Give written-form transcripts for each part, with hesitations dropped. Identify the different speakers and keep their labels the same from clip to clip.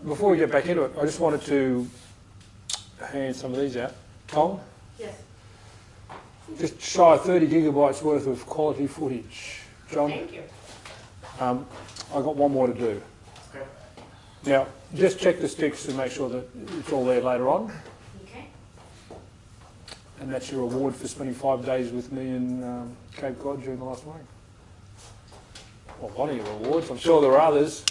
Speaker 1: before we get back into it, I just wanted to hand some of these out. Tom?
Speaker 2: Yes.
Speaker 1: Just shy of 30 gigabytes worth of quality footage. John?
Speaker 2: Thank you.
Speaker 1: I've got one more to do.
Speaker 3: Okay.
Speaker 1: Now, just check the sticks and make sure that it's all there later on.
Speaker 2: Okay.
Speaker 1: And that's your reward for spending 5 days with me in Cape Cod during the last week. Well, one of your rewards. I'm sure there are others.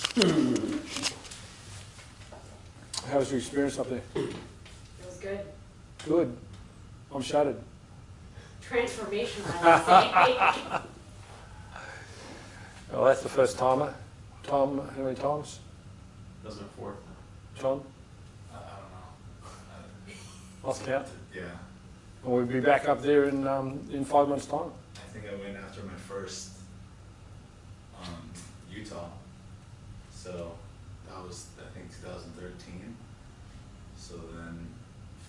Speaker 1: How was your experience up there?
Speaker 2: It was good.
Speaker 1: Good. I'm shattered.
Speaker 2: Transformational, I would say.
Speaker 1: Well, that's the first timer. Tom, how many times?
Speaker 3: That was my fourth.
Speaker 1: John?
Speaker 3: I don't know.
Speaker 1: Lost count?
Speaker 3: Yeah.
Speaker 1: And we'll be back up there in 5 months' time.
Speaker 3: I think I went after my first Utah. So that was, I think, 2013. So then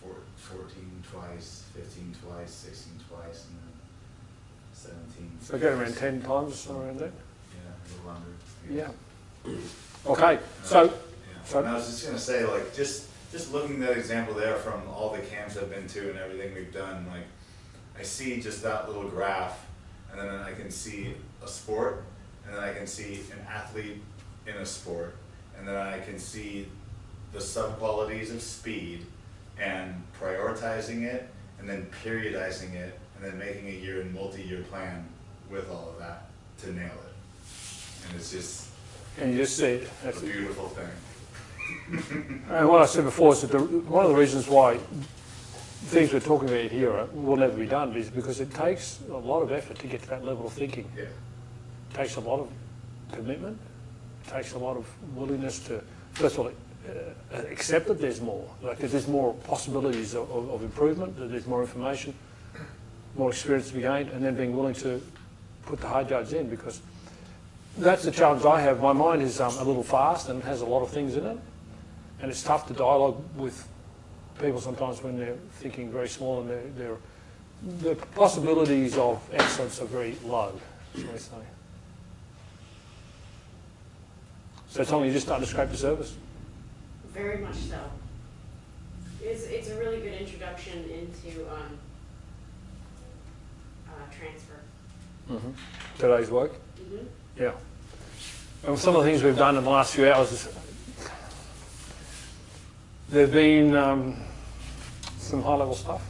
Speaker 3: 14 twice, 15 twice, 16 twice, and then 17.
Speaker 1: So get around 10 times or somewhere around there?
Speaker 3: Yeah, a little under.
Speaker 1: Yeah. Okay, so...
Speaker 3: Yeah. And I was just going to say, like, just looking at that example there from all the camps I've been to and everything we've done, like, I see just that little graph, and then I can see a sport, and then I can see an athlete in a sport, and then I can see the sub-qualities of speed, and prioritizing it, and then periodizing it, and then making a year and multi-year plan with all of that to nail it. And it's just...
Speaker 1: And you just see it.
Speaker 3: That's a beautiful thing.
Speaker 1: And what I said before is that one of the reasons why things we're talking about here will never be done is because it takes a lot of effort to get to that level of thinking.
Speaker 3: Yeah.
Speaker 1: It takes a lot of commitment. It takes a lot of willingness to, first of all, accept that there's more. Like that there's more possibilities of improvement, that there's more information, more experience to be gained, and then being willing to put the hard yards in, because that's the challenge I have. My mind is a little fast and has a lot of things in it, and it's tough to dialogue with people sometimes when they're thinking very small and the possibilities of excellence are very low, shall we say. So Tom, you just started to scrape the surface?
Speaker 2: Very much so. It's a really good introduction into transfer.
Speaker 1: Mm-hmm. Today's work?
Speaker 2: Mm-hmm.
Speaker 1: Yeah. And some of the things we've done in the last few hours is there have been some high-level stuff,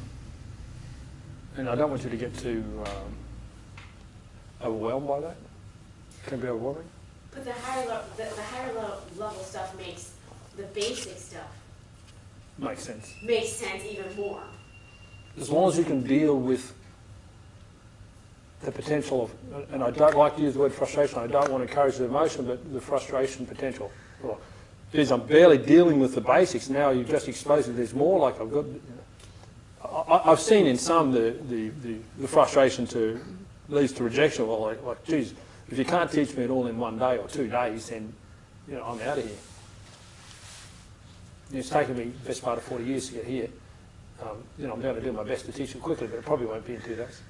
Speaker 1: and I don't want you to get too overwhelmed by that. It can be overwhelming.
Speaker 2: But the higher level stuff makes the basic stuff
Speaker 1: Makes sense.
Speaker 2: makes sense even more.
Speaker 1: As long as you can deal with the potential of, and I don't like to use the word frustration, I don't want to encourage the emotion, but the frustration potential. Well, geez, I'm barely dealing with the basics, now you've just exposed it, there's more, like I've got, I've seen in some the frustration leads to rejection, well, like, geez, if you can't teach me it all in 1 day or 2 days, then, you know, I'm out of here. It's taken me the best part of 40 years to get here. You know, I'm going to do my best to teach it quickly, but it probably won't be in 2 days.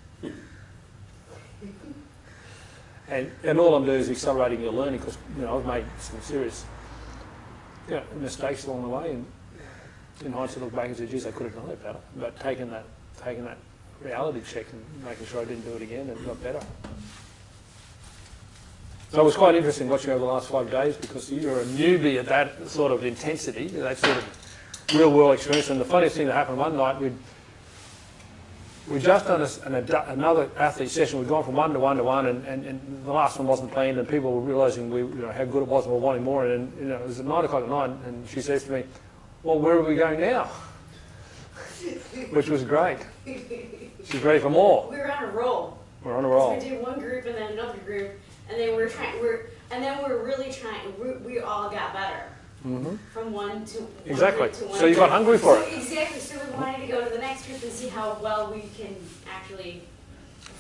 Speaker 1: And all I'm doing is accelerating your learning, because, you know, I've made some serious, you know, mistakes along the way, and in hindsight, look back and say, geez, I could have done it better. But taking that reality check and making sure I didn't do it again and got better. So it was quite interesting watching over the last 5 days, because you're a newbie at that sort of intensity, that sort of real-world experience. And the funniest thing that happened one night, we'd just done another athlete session. We'd gone from 1 to 1 to 1, and the last one wasn't planned, and people were realising how good it was and were wanting more. And you know, it was at 9 o'clock at night, and she says to me, well, where are we going now? Which was great. She's ready for more.
Speaker 2: We were on a roll.
Speaker 1: We're on a roll.
Speaker 2: So we did one group and then another group, and then we all got better.
Speaker 1: Mm-hmm.
Speaker 2: From one to
Speaker 1: exactly.
Speaker 2: To one
Speaker 1: so you got hungry for it.
Speaker 2: Exactly. So we wanted to go to the next group and see how well we can actually.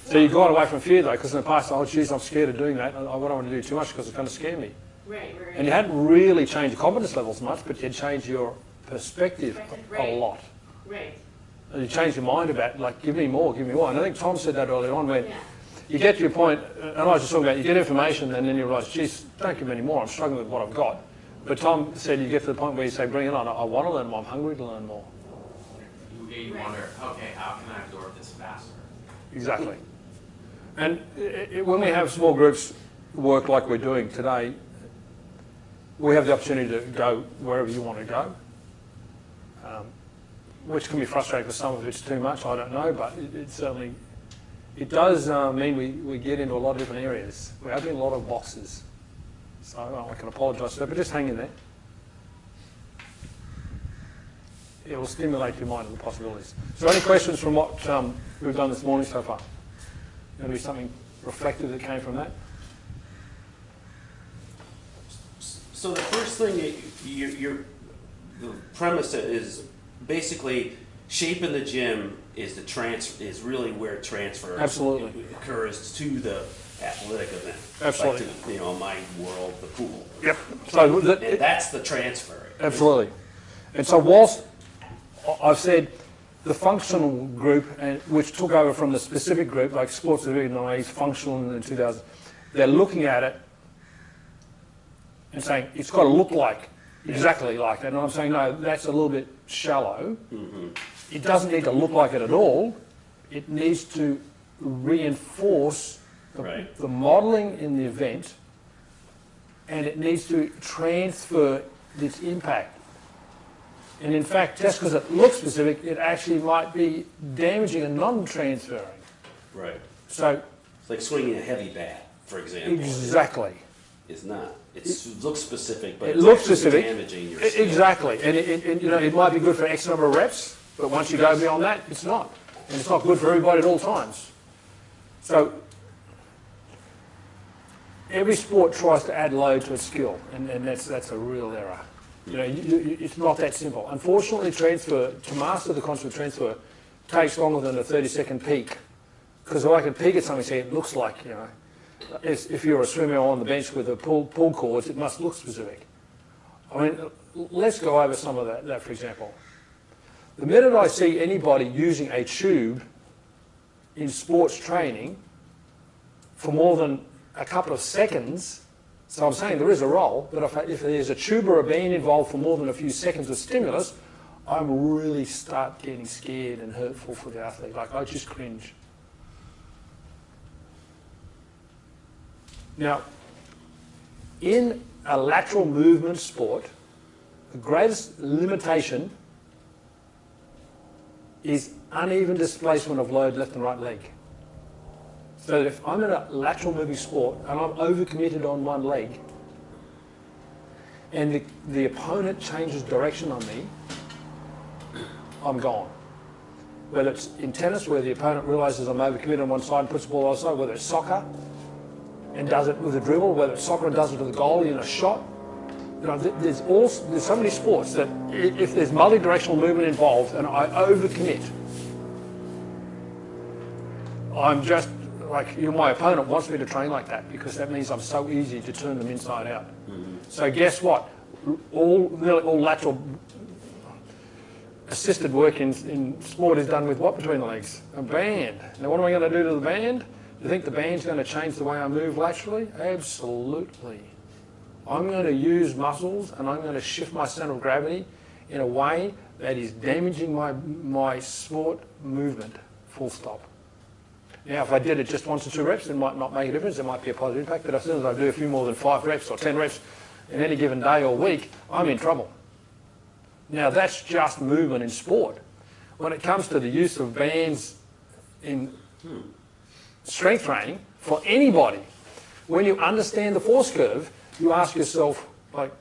Speaker 1: So you've gone away from fear though, because in the past, oh geez, I'm scared of doing that. I don't want to do too much because it's going to scare me.
Speaker 2: Right.
Speaker 1: And you hadn't really changed your confidence levels much, but you had changed your perspective a lot.
Speaker 2: Right.
Speaker 1: And you changed your mind about, like, give me more, give me more. And I think Tom said that earlier on, when you get to your point, and I was just talking about, you get information and then you realise, geez, don't give me any more, I'm struggling with what I've got. But Tom said you get to the point where you say, bring it on, I want to learn more, I'm hungry to learn more.
Speaker 4: You wonder, okay, how can I absorb this faster?
Speaker 1: Exactly. And when we have small groups work like we're doing today, we have the opportunity to go wherever you want to go, which can be frustrating for some of it's too much, I don't know, but it certainly, it does mean we get into a lot of different areas. We're opening a lot of boxes. So I can apologise for that, but just hang in there. It will stimulate your mind to the possibilities. So any questions from what we've done this morning so far? Going to be something reflective that came from that?
Speaker 5: So the first thing, the premise is basically shape in the gym is really where transfer
Speaker 1: Absolutely.
Speaker 5: occurs to the athletic event.
Speaker 1: Absolutely.
Speaker 5: Like to, my world, the pool.
Speaker 1: Yep. So
Speaker 5: And that's the transfer.
Speaker 1: absolutely. And so whilst I've said the functional group, which took over from the specific group, like sports in the 90s, functional in the 2000s, they're looking at it and saying it's got to look like exactly like that. And I'm saying, no, that's a little bit shallow. Mm-hmm. It doesn't need to look like it at all. It needs to reinforce the modelling in the event, and it needs to transfer its impact. And in fact, just because it looks specific, it actually might be damaging and non-transferring.
Speaker 5: Right.
Speaker 1: So
Speaker 5: it's like swinging a heavy bat, for example.
Speaker 1: Exactly.
Speaker 5: It's not. It looks specific, but
Speaker 1: It
Speaker 5: it's
Speaker 1: looks
Speaker 5: actually
Speaker 1: specific.
Speaker 5: damaging your skill.
Speaker 1: Exactly. And it might be good for X number of reps, but once you go beyond that, it's not. And it's not good for everybody at all times. So every sport tries to add load to a skill, and that's a real error. It's not that simple. Unfortunately, to master the concept of transfer takes longer than a 30-second peak. Because if I can peek at something, say it looks like, if you're a swimmer on the bench with a pull cords, it must look specific. I mean, let's go over some of that for example. The minute I see anybody using a tube in sports training for more than a couple of seconds, so I'm saying there is a role, but if there's a tube or a band involved for more than a few seconds of stimulus, I really start getting scared and hurtful for the athlete. Like, I just cringe. Now, in a lateral movement sport, the greatest limitation is uneven displacement of load left and right leg. So that if I'm in a lateral moving sport and I'm overcommitted on one leg, and the opponent changes direction on me, I'm gone. Whether it's in tennis, where the opponent realises I'm overcommitted on one side and puts the ball on the other side, whether it's soccer and does it with a dribble, whether it's soccer and does it to the goalie in a shot. There's so many sports that if there's multi-directional movement involved and I overcommit, I'm just like, my opponent wants me to train like that because that means I'm so easy to turn them inside out. Mm-hmm. So guess what? All lateral assisted work in sport is done with what between the legs? A band. Now what am I going to do to the band? Do you think the band's going to change the way I move laterally? Absolutely. I'm going to use muscles and I'm going to shift my centre of gravity in a way that is damaging my sport movement, full stop. Now, if I did it just 1 to 2 reps, it might not make a difference. There might be a positive impact, but as soon as I do a few more than 5 reps or 10 reps in any given day or week, I'm in trouble. Now, that's just movement in sport. When it comes to the use of bands in strength training, for anybody, when you understand the force curve, you ask yourself, like,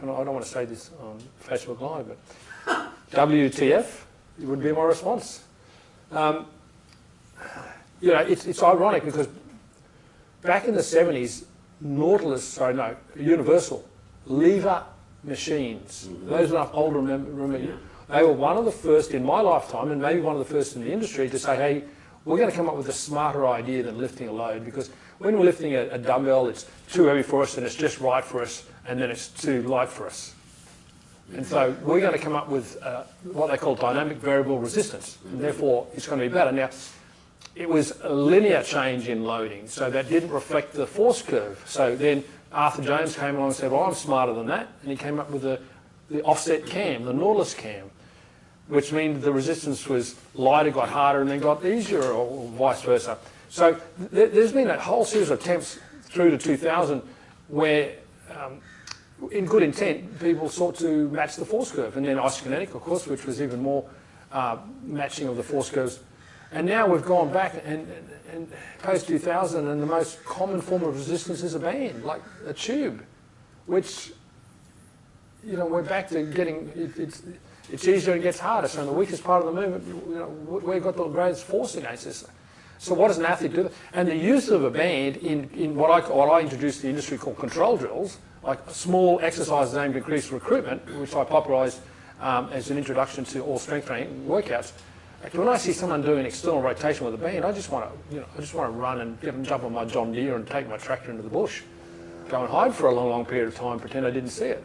Speaker 1: I don't want to say this on Facebook Live, but WTF would be my response. It's ironic because back in the 70s, Universal, lever machines, those enough older remember, they were one of the first in my lifetime, and maybe one of the first in the industry, to say, hey, we're going to come up with a smarter idea than lifting a load, because when we're lifting a dumbbell, it's too heavy for us and it's just right for us, and then it's too light for us. And so we're going to come up with what they call dynamic variable resistance, and therefore it's going to be better. Now, it was a linear change in loading, so that didn't reflect the force curve. So then Arthur Jones came along and said, well, I'm smarter than that. And he came up with the offset cam, the Nautilus cam, which means the resistance was lighter, got harder, and then got easier, or vice versa. So there's been a whole series of attempts through to 2000 where, in good intent, people sought to match the force curve. And then isokinetic, of course, which was even more matching of the force curves. And now we've gone back and post-2000, and the most common form of resistance is a band, like a tube, which, you know, we're back to getting, it's easier and it gets harder. So in the weakest part of the movement, you know, we've got the greatest force against us. So what does an athlete do? And the use of a band in what I introduced to the industry called control drills, like small exercises aimed at increased recruitment, which I popularised as an introduction to all strength training workouts. When I see someone doing external rotation with a band, I just want to, run and jump on my John Deere and take my tractor into the bush, go and hide for a long, long period of time, pretend I didn't see it.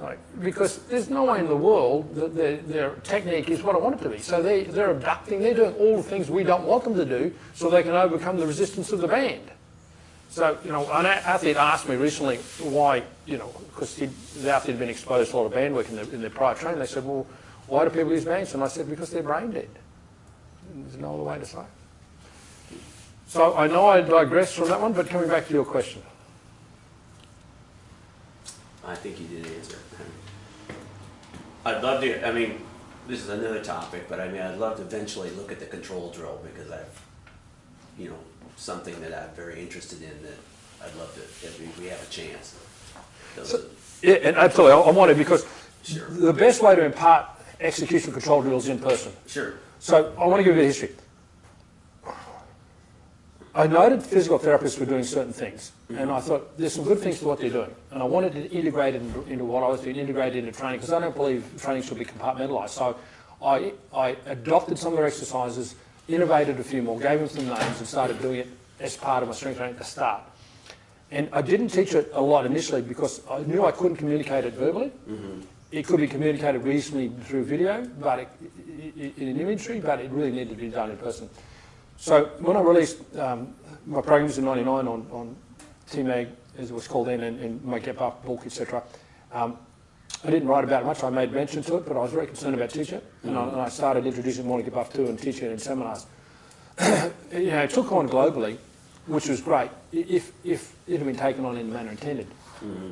Speaker 1: Like, because there's no way in the world that their technique is what I want it to be. So they're abducting, they're doing all the things we don't want them to do so they can overcome the resistance of the band. So, you know, an athlete asked me recently why, you know, because the athlete had been exposed to a lot of band work in their prior training. They said, well, why do people use bands? And I said, because they're brain dead. There's no other way to say it. So I know I digressed from that one, but coming back to your question.
Speaker 5: I think you did answer. I'd love to, I mean, this is another topic, but I mean, I'd love to eventually look at the control drill because I've, you know, something that I'm very interested in that I'd love to, if we have a chance.
Speaker 1: So, yeah, and absolutely, I want to, because
Speaker 5: Sure.
Speaker 1: the best way to impart execution control drills in person.
Speaker 5: Sure.
Speaker 1: So I want to give you a history. I noted physical therapists were doing certain things, and I thought there's some good things to what they're doing, and I wanted to integrate it into what I was doing, integrate it into training, because I don't believe training should be compartmentalised. So I adopted some of their exercises, innovated a few more, gave them some names, and started doing it as part of my strength training at the start. And I didn't teach it a lot initially because I knew I couldn't communicate it verbally. Mm-hmm. It could be communicated reasonably through video, but in imagery, but it really needed to be done in person. So when I released my programs in '99 on TMAG, as it was called then, and my Get Buff book, etc., I didn't write about it much. I made mention to it, but I was very concerned about teaching it, and I started introducing more Get Buff 2 and teaching it in seminars. You know, it took on globally, which was great if it had been taken on in the manner intended,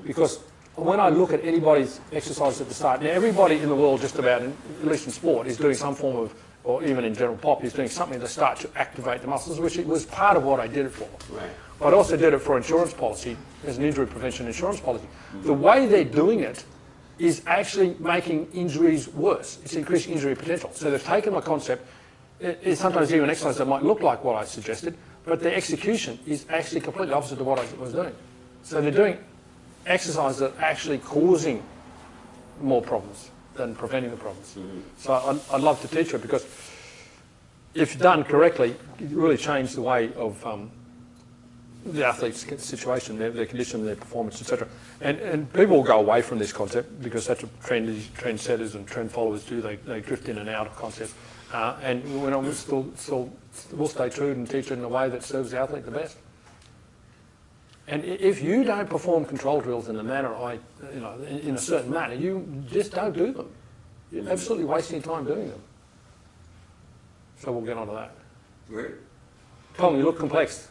Speaker 1: because when I look at anybody's exercise at the start, now everybody in the world, just about, at least in sport, is doing some form of, or even in general pop, is doing something at the start to activate the muscles, which it was part of what I did it for.
Speaker 5: Right.
Speaker 1: But I also did it for insurance policy, as an injury prevention insurance policy. The way they're doing it is actually making injuries worse. It's increasing injury potential. So they've taken my concept, it's sometimes even exercise that might look like what I suggested, but the execution is actually completely opposite to what I was doing. So they're doing exercises that are actually causing more problems than preventing the problems. So I'd love to teach it, because if done correctly, it really changes the way of the athlete's situation, their condition, their performance, etc. And people will go away from this concept because that's what trendsetters and trend followers do. They drift in and out of concepts. And we'll stay true and teach it in a way that serves the athlete the best. And if you don't perform control drills in the manner in a certain manner, you just don't do them. You're absolutely wasting time doing them. So we'll get on to that.
Speaker 5: Great.
Speaker 1: Tom, you look complex.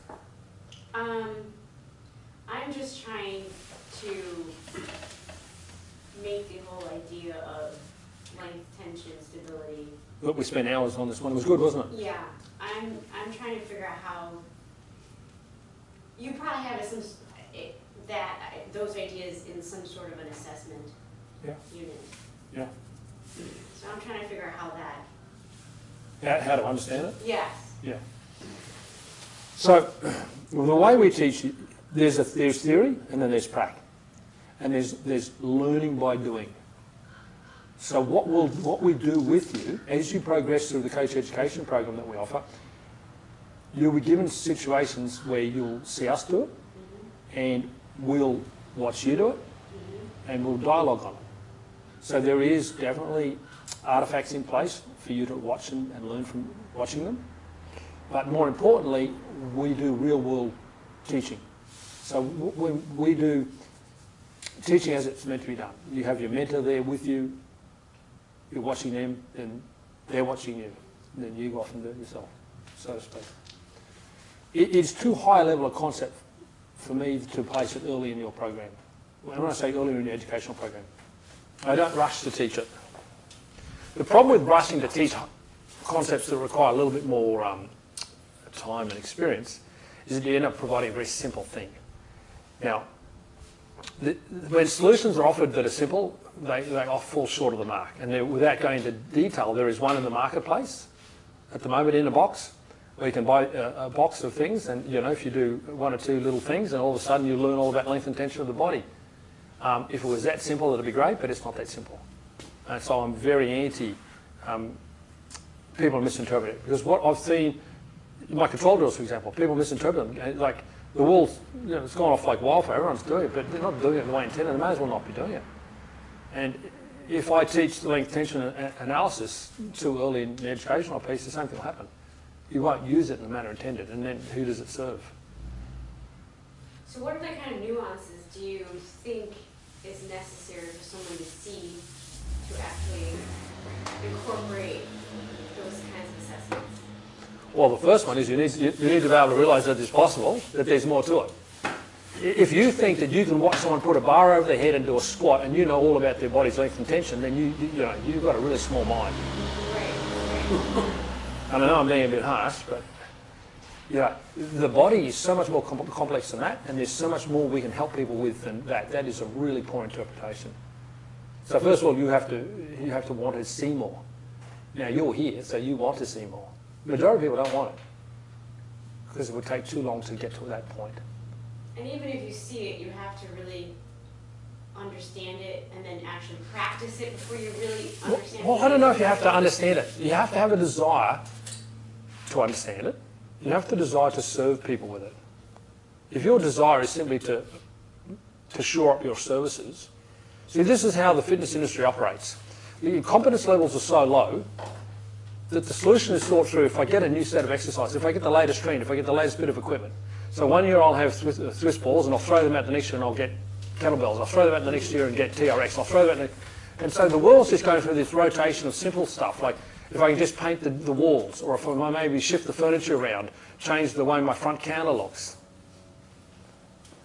Speaker 2: I'm just trying to make the whole idea of length, tension, stability.
Speaker 1: Look, we spent hours on this one. It was good, wasn't it?
Speaker 2: Yeah, I'm trying to figure out how. You probably have those ideas in some sort of an assessment unit.
Speaker 1: Yeah.
Speaker 2: So I'm trying to figure out how that.
Speaker 1: How to understand it?
Speaker 2: Yes.
Speaker 1: Yeah. So the way we teach, there's theory and then there's practice, and there's learning by doing. So what we do with you as you progress through the coach education program that we offer, you'll be given situations where you'll see us do it, and we'll watch you do it, and we'll dialogue on it. So there is definitely artifacts in place for you to watch and learn from watching them. But more importantly, we do real world teaching. So we do teaching as it's meant to be done. You have your mentor there with you, you're watching them, and they're watching you. And then you go off and do it yourself, so to speak. It's too high a level of concept for me to place it early in your program. When I say early in your educational program, I don't rush to teach it. The problem with rushing to teach concepts that require a little bit more time and experience is that you end up providing a very simple thing. Now, when solutions are offered that are simple, they often fall short of the mark. And without going into detail, there is one in the marketplace at the moment in a box where you can buy a box of things, and if you do one or two little things, and all of a sudden you learn all about length and tension of the body. If it was that simple, it'd be great, but it's not that simple. And so I'm very anti people misinterpret it, because what I've seen my control drills, for example, people misinterpret them. Like the walls, it's gone off like wildfire. Everyone's doing it, but they're not doing it the way intended. They may as well not be doing it. And if I teach length tension analysis too early in the educational piece, the same thing will happen. You won't use it in the manner intended, and then who does it serve?
Speaker 2: So what are the kind of nuances do you think is necessary for someone to see to actually incorporate those kinds of assessments?
Speaker 1: Well, the first one is you need to be able to realise that it's possible, that there's more to it. If you think that you can watch someone put a bar over their head and do a squat, and you know all about their body's length and tension, then you've got a really small mind.
Speaker 2: Right.
Speaker 1: And I know I'm being a bit harsh, but the body is so much more complex than that, and there's so much more we can help people with than that. That is a really poor interpretation. So first of all, you have to want to see more. Now you're here, so you want to see more. The majority of people don't want it because it would take too long to get to that point.
Speaker 2: And even if you see it, you have to really understand it and then actually practice it before you really understand it.
Speaker 1: Well, I don't know if you have to understand it. You have to have a desire to understand it. You have the desire to serve people with it. If your desire is simply to shore up your services, see, this is how the fitness industry operates. The competence levels are so low that the solution is thought through. If I get a new set of exercises, if I get the latest trend, if I get the latest bit of equipment. So one year I'll have Swiss balls and I'll throw them out the next year and I'll get kettlebells. I'll throw them out the next year and get TRX. I'll throw them out and so the world's just going through this rotation of simple stuff. Like if I can just paint the walls, or if I maybe shift the furniture around, change the way my front counter looks.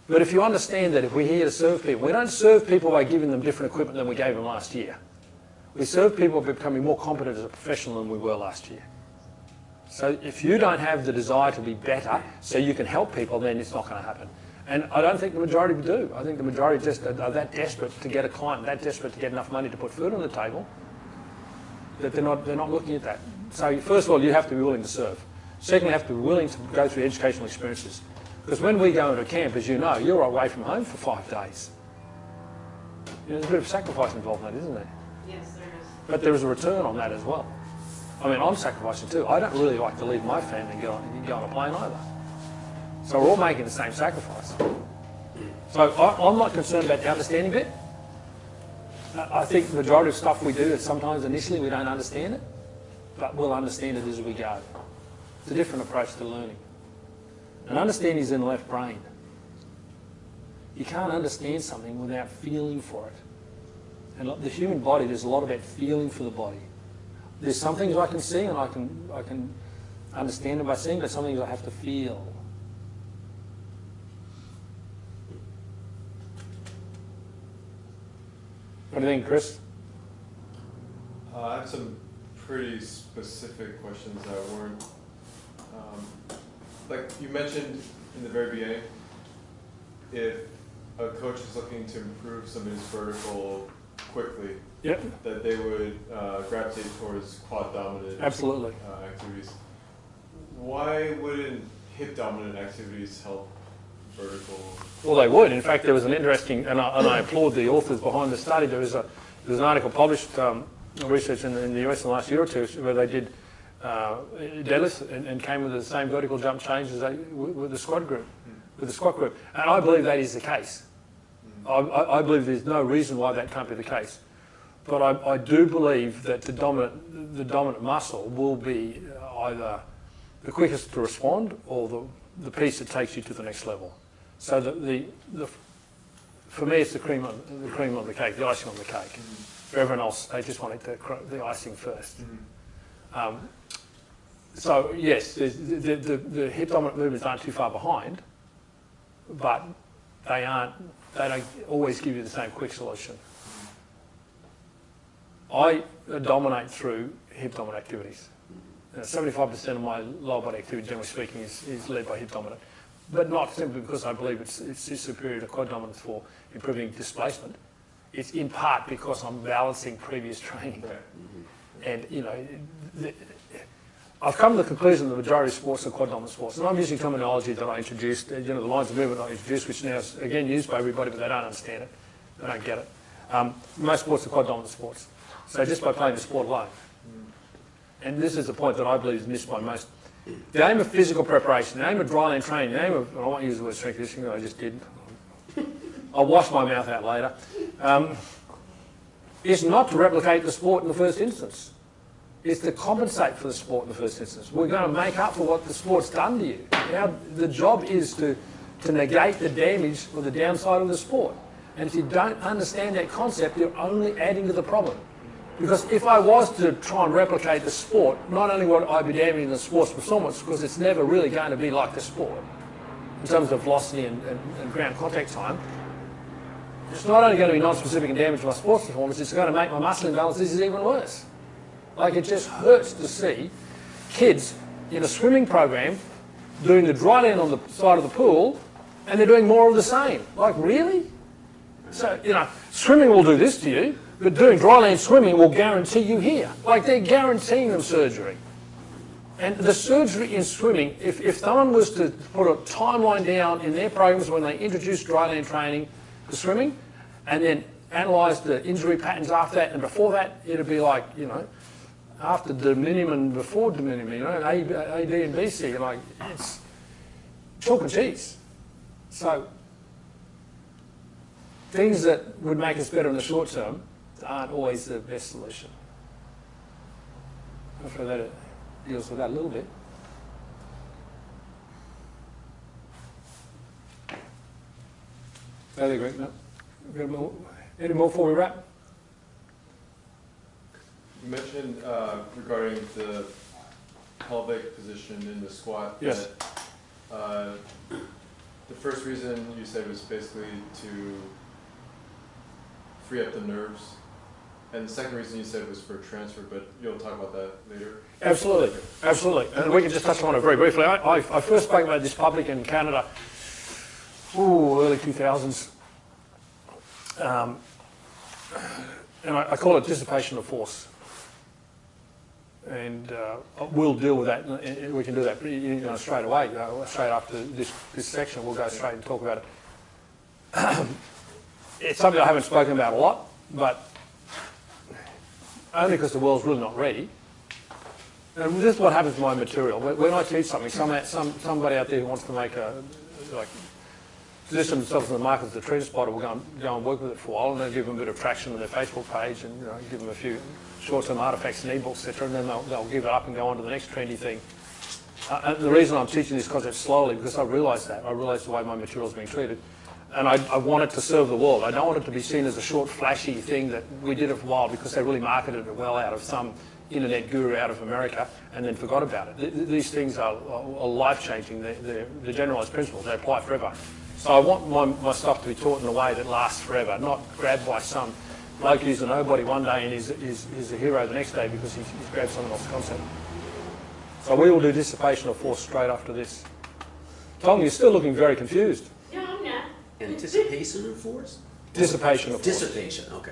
Speaker 1: But if you understand that if we're here to serve people, we don't serve people by giving them different equipment than we gave them last year. We serve people by becoming more competent as a professional than we were last year. So if you don't have the desire to be better so you can help people, then it's not going to happen. And I don't think the majority do. I think the majority just are that desperate to get a client, that desperate to get enough money to put food on the table, that they're not looking at that. So first of all, you have to be willing to serve. Secondly, you have to be willing to go through educational experiences. Because when we go into camp, as you know, you're away from home for 5 days. There's a bit of sacrifice involved in that, isn't there?
Speaker 2: Yes, there is.
Speaker 1: But there is a return on that as well. I mean, I'm sacrificing too. I don't really like to leave my family and go on a plane either. So we're all making the same sacrifice. So I'm not concerned about the understanding bit. I think the majority of stuff we do is sometimes initially we don't understand it, but we'll understand it as we go. It's a different approach to learning. And understanding is in the left brain. You can't understand something without feeling for it. And the human body, there's a lot about feeling for the body. There's some things I can see and I can understand it by seeing, but some things I have to feel. What do you think, Chris?
Speaker 6: I have some pretty specific questions that weren't, like you mentioned in the very beginning, if a coach is looking to improve somebody's vertical quickly,
Speaker 1: Yep.
Speaker 6: that they would gravitate towards quad dominant
Speaker 1: Absolutely.
Speaker 6: activities. Why wouldn't hip dominant activities help vertical?
Speaker 1: Well, they would. In fact, there was an interesting, and I applaud the authors behind the study. There was an article published, research in the US in the last year or two, where they did deadlifts and came with the same vertical jump change as with the squat group, And I believe that is the case. I believe there's no reason why that can't be the case. But I do believe that the dominant muscle will be either the quickest to respond or the piece that takes you to the next level. So for me, it's the cream on the cake, the icing on the cake. For everyone else, they just want the icing first. So yes, the hip dominant movements aren't too far behind, but they don't always give you the same quick solution. I dominate through hip dominant activities. 75% of my lower body activity, generally speaking, is led by hip dominant, but not simply because I believe it's superior to quad dominance for improving displacement. It's in part because I'm balancing previous training. And, you know, I've come to the conclusion that the majority of sports are quad dominant sports. And I'm using terminology that I introduced, you know, the lines of movement I introduced, which now is, again, used by everybody, but they don't understand it. They don't get it. Most sports are quad dominant sports. So just by playing the sport alone. And this is the point that I believe is missed by most. The aim of physical preparation, the aim of dry land training, the aim of, I won't use the word strength conditioning, I just did. I'll wash my mouth out later. Is not to replicate the sport in the first instance. It's to compensate for the sport in the first instance. We're going to make up for what the sport's done to you. Now, the job is to negate the damage or the downside of the sport. And if you don't understand that concept, you're only adding to the problem. Because if I was to try and replicate the sport, not only would I be damaging the sport's performance, because it's never really going to be like the sport in terms of velocity and ground contact time, it's not only going to be non-specific and damage my sports performance, it's going to make my muscle imbalances even worse. Like, it just hurts to see kids in a swimming program doing the dry land on the side of the pool, and they're doing more of the same. Like, really? So, you know, swimming will do this to you, but doing dry land swimming will guarantee you here. Like, they're guaranteeing them surgery. And the surgery in swimming, if someone was to put a timeline down in their programs when they introduced dry land training to swimming, and then analyse the injury patterns after that and before that, it'd be like, you know, after de minimis and before de minimis, you know, AD and BC, like, it's chalk and cheese. So, things that would make us better in the short term aren't always the best solution. Hopefully that deals with that a little bit. Totally agree. No? Any more before we wrap?
Speaker 6: You mentioned regarding the pelvic position in the squat.
Speaker 1: Yes.
Speaker 6: That, the first reason you said was basically to free up the nerves. And the second reason you said was for transfer, but you'll talk about that later.
Speaker 1: Absolutely, absolutely. And we can just touch on it very briefly. I first spoke about this public in Canada, early 2000s. And I call it dissipation of force. And we'll deal with that. We can do that straight away. Straight after this section, we'll go straight and talk about it. It's something I haven't spoken about a lot, but only because the world's really not ready. And this is what happens to my material. When I teach something, somebody out there who wants to make position themselves in the market as a trend spotter will go and work with it for a while, and they'll give them a bit of traction on their Facebook page, and give them a few short-term artifacts and ebooks, etc., and then they'll give it up and go on to the next trendy thing. And the reason I'm teaching this concept slowly, because I realised that. I realised the way my material is being treated. And I want it to serve the world. I don't want it to be seen as a short, flashy thing that we did it for a while because they really marketed it well out of some internet guru out of America and then forgot about it. These things are life-changing. They're generalised principles. They apply forever. So I want my stuff to be taught in a way that lasts forever, not grabbed by some bloke who's a nobody one day and is a hero the next day because he's grabbed someone else's concept. So we will do dissipation of force straight after this. Tom, you're still looking very confused.
Speaker 2: No, I'm not.
Speaker 5: Anticipation of force?
Speaker 1: Dissipation of force.
Speaker 5: Dissipation, okay.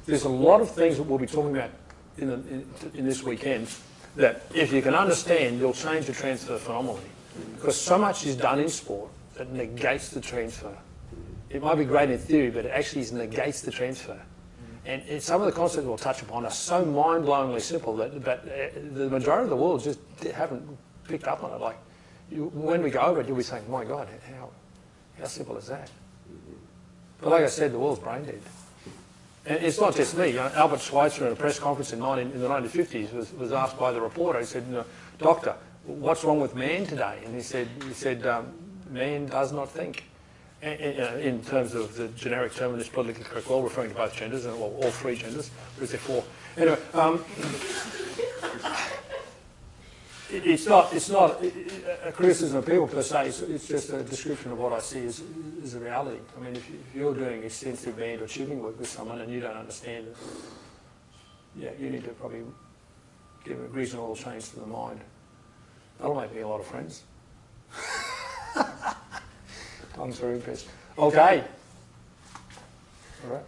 Speaker 1: There's a lot of things that we'll be talking about in this weekend that if you can understand, you'll change the transfer phenomenally. Because so much is done in sport that negates the transfer. It might be great in theory, but it actually negates the transfer. And some of the concepts we'll touch upon are so mind-blowingly simple that the majority of the world just haven't picked up on it. Like, when we go over it, you'll be saying, my God, how simple is that? But like I said, the world's brain dead. And it's not just me. Albert Schweitzer at a press conference in the 1950s was asked by the reporter, he said, Doctor, what's wrong with man today? And he said, man does not think. In terms of the generic term in this politically correct world, referring to both genders, and well, all three genders, or is there four? Anyway, it's not a criticism of people per se, it's just a description of what I see as a reality. I mean, if you're doing extensive band or tubing work with someone and you don't understand it, yeah, you need to probably give a reasonable change to the mind. That'll make me a lot of friends. I'm very impressed. Okay. All right.